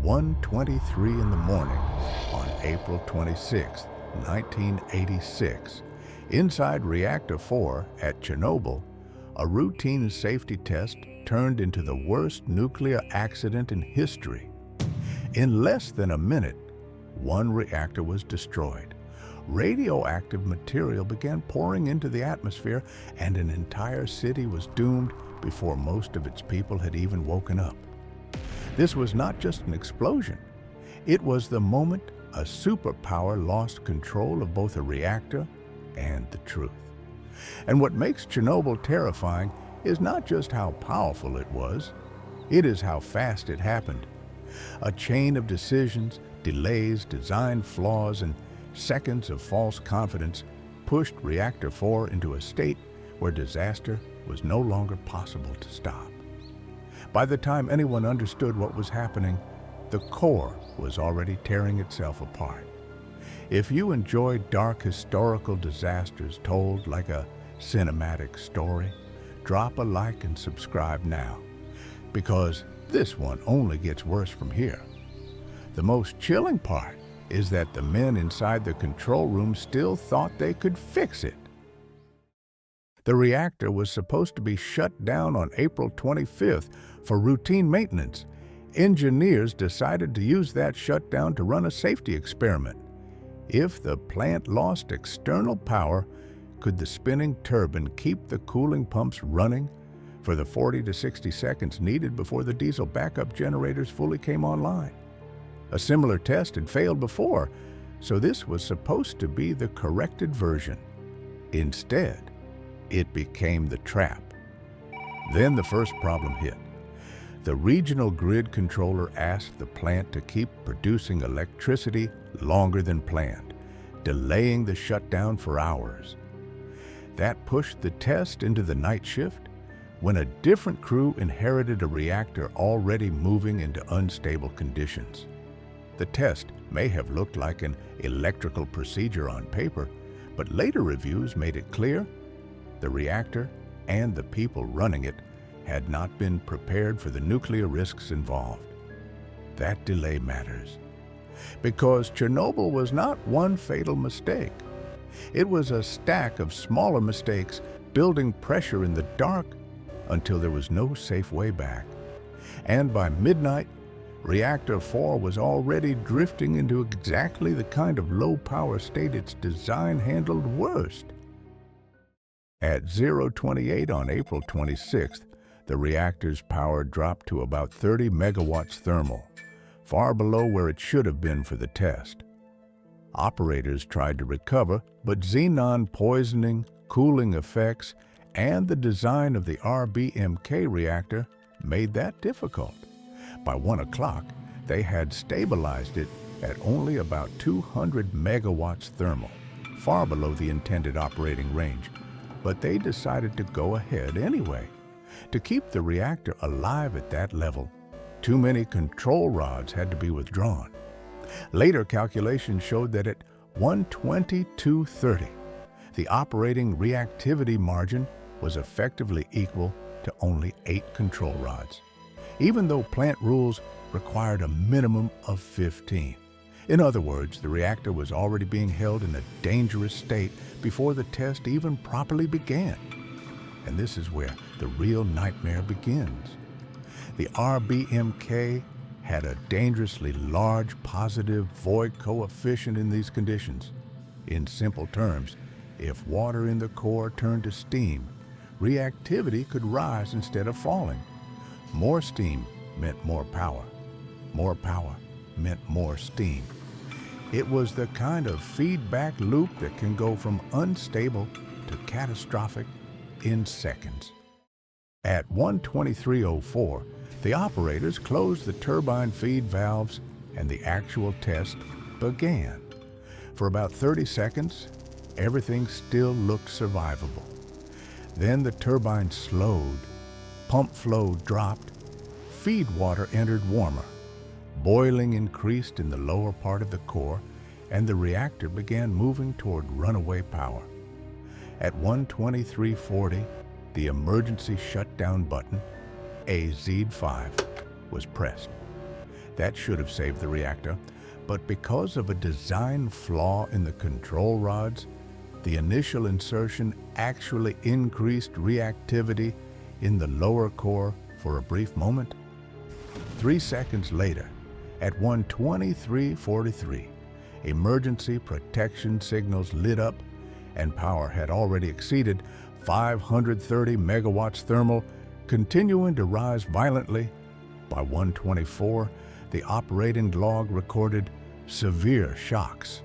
1:23 in the morning on April 26, 1986, inside Reactor 4 at Chernobyl, a routine safety test turned into the worst nuclear accident in history. In less than a minute, one reactor was destroyed. Radioactive material began pouring into the atmosphere, and an entire city was doomed before most of its people had even woken up. This was not just an explosion. It was the moment a superpower lost control of both a reactor and the truth. And what makes Chernobyl terrifying is not just how powerful it was, it is how fast it happened. A chain of decisions, delays, design flaws, and seconds of false confidence pushed Reactor 4 into a state where disaster was no longer possible to stop. By the time anyone understood what was happening, the core was already tearing itself apart. If you enjoy dark historical disasters told like a cinematic story, drop a like and subscribe now, because this one only gets worse from here. The most chilling part is that the men inside the control room still thought they could fix it. The reactor was supposed to be shut down on April 25th for routine maintenance. Engineers decided to use that shutdown to run a safety experiment. If the plant lost external power, could the spinning turbine keep the cooling pumps running for the 40 to 60 seconds needed before the diesel backup generators fully came online? A similar test had failed before, so this was supposed to be the corrected version. Instead, it became the trap. Then the first problem hit. The regional grid controller asked the plant to keep producing electricity longer than planned, delaying the shutdown for hours. That pushed the test into the night shift, when a different crew inherited a reactor already moving into unstable conditions. The test may have looked like an electrical procedure on paper, but later reviews made it clear the reactor and the people running it had not been prepared for the nuclear risks involved. That delay matters, because Chernobyl was not one fatal mistake. It was a stack of smaller mistakes building pressure in the dark until there was no safe way back. And by midnight, Reactor 4 was already drifting into exactly the kind of low-power state its design handled worst. At 0:28 on April 26th, the reactor's power dropped to about 30 megawatts thermal, far below where it should have been for the test. Operators tried to recover, but xenon poisoning, cooling effects, and the design of the RBMK reactor made that difficult. By 1 o'clock, they had stabilized it at only about 200 megawatts thermal, far below the intended operating range. But they decided to go ahead anyway. To keep the reactor alive at that level, too many control rods had to be withdrawn. Later calculations showed that at 1:22:30, the operating reactivity margin was effectively equal to only 8 control rods, even though plant rules required a minimum of 15. In other words, the reactor was already being held in a dangerous state before the test even properly began. And this is where the real nightmare begins. The RBMK had a dangerously large positive void coefficient in these conditions. In simple terms, if water in the core turned to steam, reactivity could rise instead of falling. More steam meant more power. More power meant more steam. It was the kind of feedback loop that can go from unstable to catastrophic in seconds. At 1:23:04, the operators closed the turbine feed valves and the actual test began. For about 30 seconds, everything still looked survivable. Then the turbine slowed, pump flow dropped, feed water entered warmer. Boiling increased in the lower part of the core, and the reactor began moving toward runaway power. At 1:23:40, the emergency shutdown button, AZ5, was pressed. That should have saved the reactor, but because of a design flaw in the control rods, the initial insertion actually increased reactivity in the lower core for a brief moment. 3 seconds later, at 1:23:43, emergency protection signals lit up and power had already exceeded 530 megawatts thermal, continuing to rise violently. By 1:24, the operating log recorded severe shocks.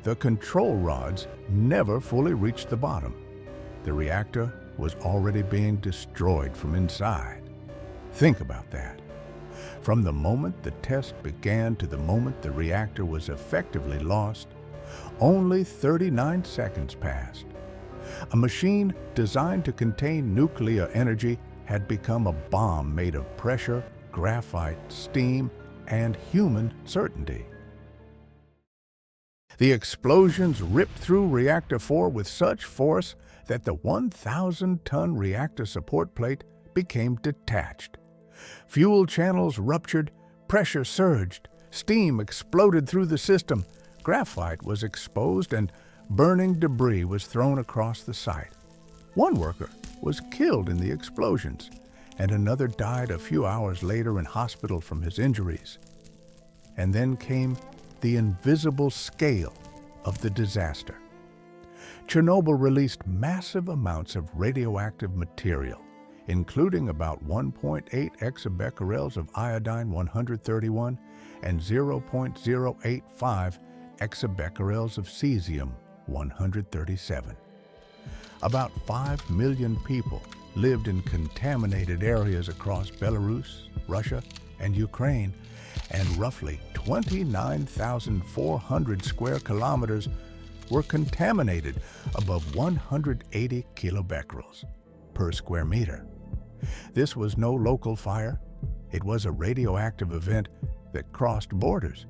The control rods never fully reached the bottom. The reactor was already being destroyed from inside. Think about that. From the moment the test began to the moment the reactor was effectively lost, only 39 seconds passed. A machine designed to contain nuclear energy had become a bomb made of pressure, graphite, steam, and human certainty. The explosions ripped through Reactor 4 with such force that the 1,000-ton reactor support plate became detached. Fuel channels ruptured, pressure surged, steam exploded through the system, graphite was exposed, and burning debris was thrown across the site. One worker was killed in the explosions, and another died a few hours later in hospital from his injuries. And then came the invisible scale of the disaster. Chernobyl released massive amounts of radioactive material, including about 1.8 exabecquerels of iodine-131 and 0.085 exabecquerels of cesium-137. About 5 million people lived in contaminated areas across Belarus, Russia, and Ukraine, and roughly 29,400 square kilometers were contaminated above 180 kilobecquerels per square meter. This was no local fire. It was a radioactive event that crossed borders.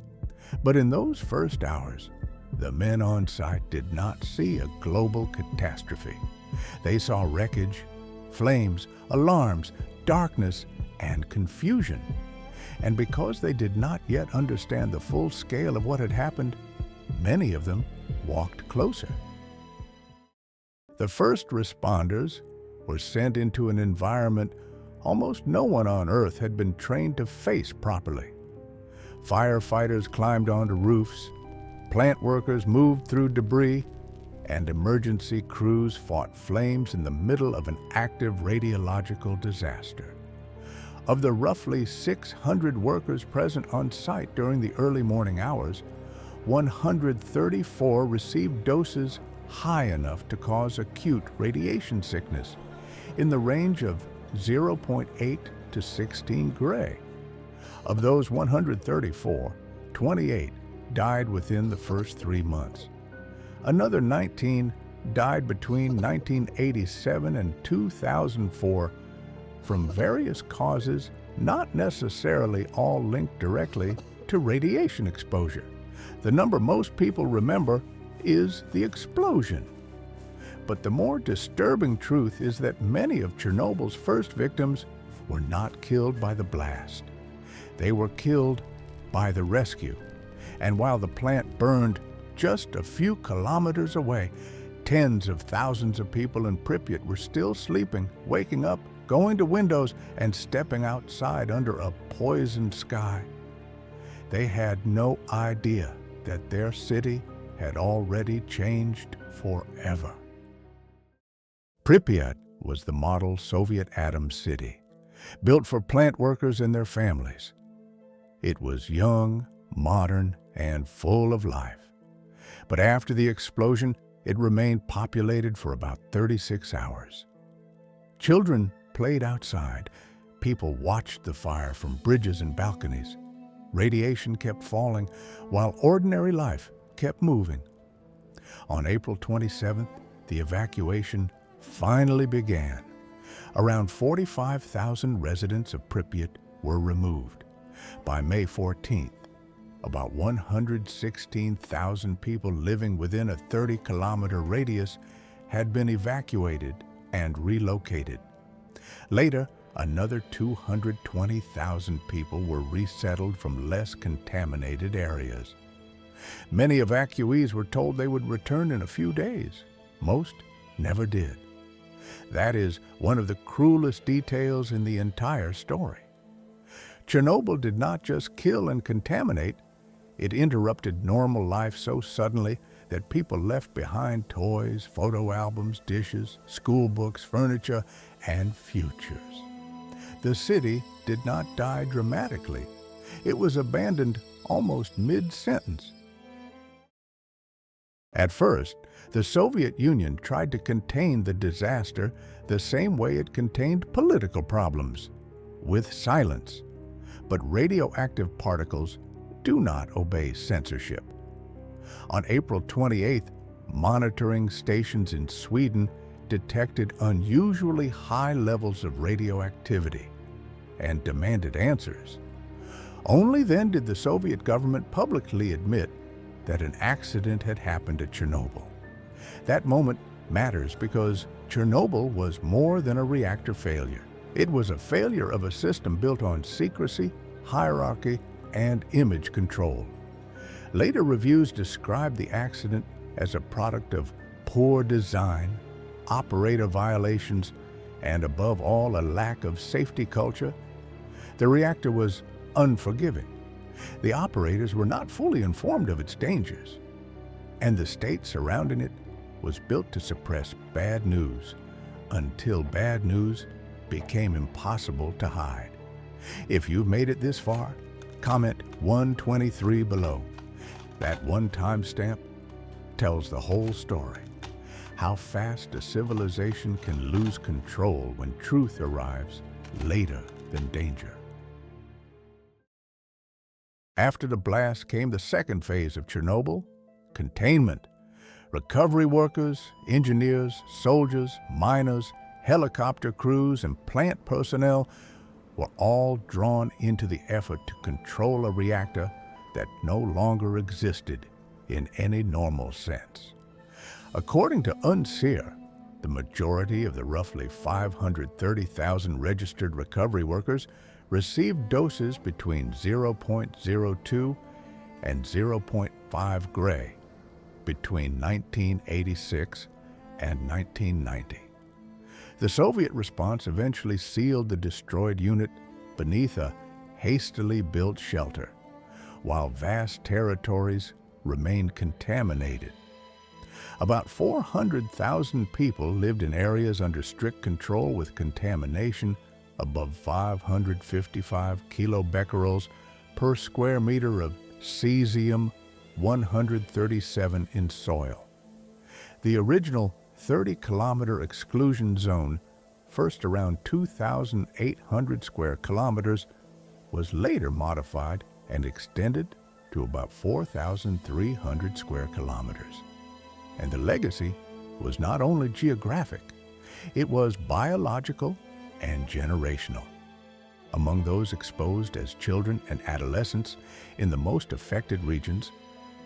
But in those first hours, the men on site did not see a global catastrophe. They saw wreckage, flames, alarms, darkness, and confusion. And because they did not yet understand the full scale of what had happened, many of them walked closer. The first responders were sent into an environment almost no one on Earth had been trained to face properly. Firefighters climbed onto roofs, plant workers moved through debris, and emergency crews fought flames in the middle of an active radiological disaster. Of the roughly 600 workers present on site during the early morning hours, 134 received doses high enough to cause acute radiation sickness in the range of 0.8 to 16 gray. Of those 134, 28 died within the first 3 months. Another 19 died between 1987 and 2004 from various causes, not necessarily all linked directly to radiation exposure. The number most people remember is the explosion. But the more disturbing truth is that many of Chernobyl's first victims were not killed by the blast. They were killed by the rescue. And while the plant burned just a few kilometers away, tens of thousands of people in Pripyat were still sleeping, waking up, going to windows, and stepping outside under a poisoned sky. They had no idea that their city had already changed forever. Pripyat was the model Soviet atom city, built for plant workers and their families. It was young, modern, and full of life. But after the explosion, it remained populated for about 36 hours. Children played outside. People watched the fire from bridges and balconies. Radiation kept falling, while ordinary life kept moving. On April 27th, the evacuation finally began. Around 45,000 residents of Pripyat were removed. By May 14th, about 116,000 people living within a 30-kilometer radius had been evacuated and relocated. Later, Another 220,000 people were resettled from less contaminated areas. Many evacuees were told they would return in a few days. Most never did. That is one of the cruelest details in the entire story. Chernobyl did not just kill and contaminate, it interrupted normal life so suddenly that people left behind toys, photo albums, dishes, school books, furniture, and futures. The city did not die dramatically. It was abandoned almost mid-sentence. At first, the Soviet Union tried to contain the disaster the same way it contained political problems, with silence. But radioactive particles do not obey censorship. On April 28th, monitoring stations in Sweden detected unusually high levels of radioactivity and demanded answers. Only then did the Soviet government publicly admit that an accident had happened at Chernobyl. That moment matters because Chernobyl was more than a reactor failure. It was a failure of a system built on secrecy, hierarchy, and image control. Later reviews described the accident as a product of poor design, operator violations, and above all, a lack of safety culture. The reactor was unforgiving. The operators were not fully informed of its dangers, and the state surrounding it was built to suppress bad news until bad news became impossible to hide. If you've made it this far, comment 123 below. That one timestamp tells the whole story. How fast a civilization can lose control when truth arrives later than danger. After the blast came the second phase of Chernobyl, containment. Recovery workers, engineers, soldiers, miners, helicopter crews, and plant personnel were all drawn into the effort to control a reactor that no longer existed in any normal sense. According to Ussr, the majority of the roughly 530,000 registered recovery workers received doses between 0.02 and 0.5 gray between 1986 and 1990. The Soviet response eventually sealed the destroyed unit beneath a hastily built shelter, while vast territories remained contaminated. About 400,000 people lived in areas under strict control with contamination above 555 kilobecquerels per square meter of cesium-137 in soil. The original 30-kilometer exclusion zone, first around 2,800 square kilometers, was later modified and extended to about 4,300 square kilometers. And the legacy was not only geographic, it was biological and generational. Among those exposed as children and adolescents in the most affected regions,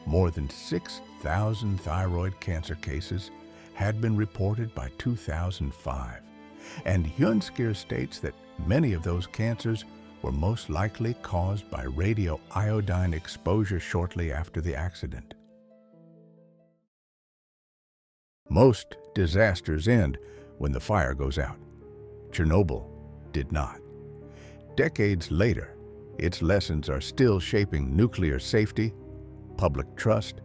more than 6,000 thyroid cancer cases had been reported by 2005, and Ussr states that many of those cancers were most likely caused by radioiodine exposure shortly after the accident. Most disasters end when the fire goes out. Chernobyl did not. Decades later, its lessons are still shaping nuclear safety, public trust,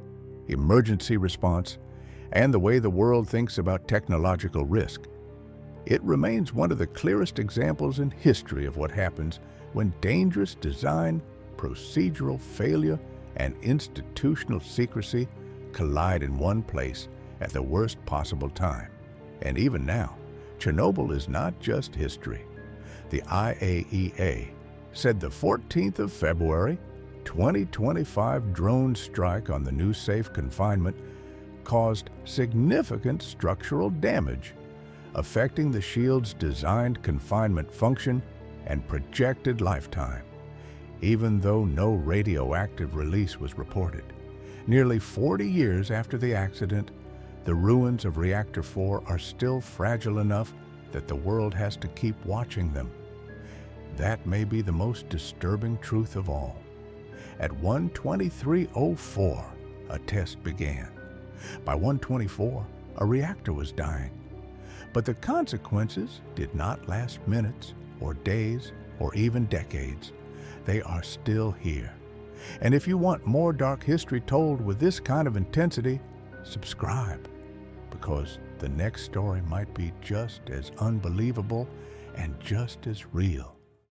emergency response, and the way the world thinks about technological risk. It remains one of the clearest examples in history of what happens when dangerous design, procedural failure, and institutional secrecy collide in one place at the worst possible time. And even now, Chernobyl is not just history. The IAEA said the 14th of February, 2025 drone strike on the new safe confinement caused significant structural damage, affecting the shield's designed confinement function and projected lifetime, even though no radioactive release was reported. Nearly 40 years after the accident, the ruins of Reactor 4 are still fragile enough that the world has to keep watching them That may be the most disturbing truth of all. At 1:23:04, a test began. By 1:24, a reactor was dying. But the consequences did not last minutes or days or even decades. They are still here. And if you want more dark history told with this kind of intensity, subscribe, because the next story might be just as unbelievable and just as real.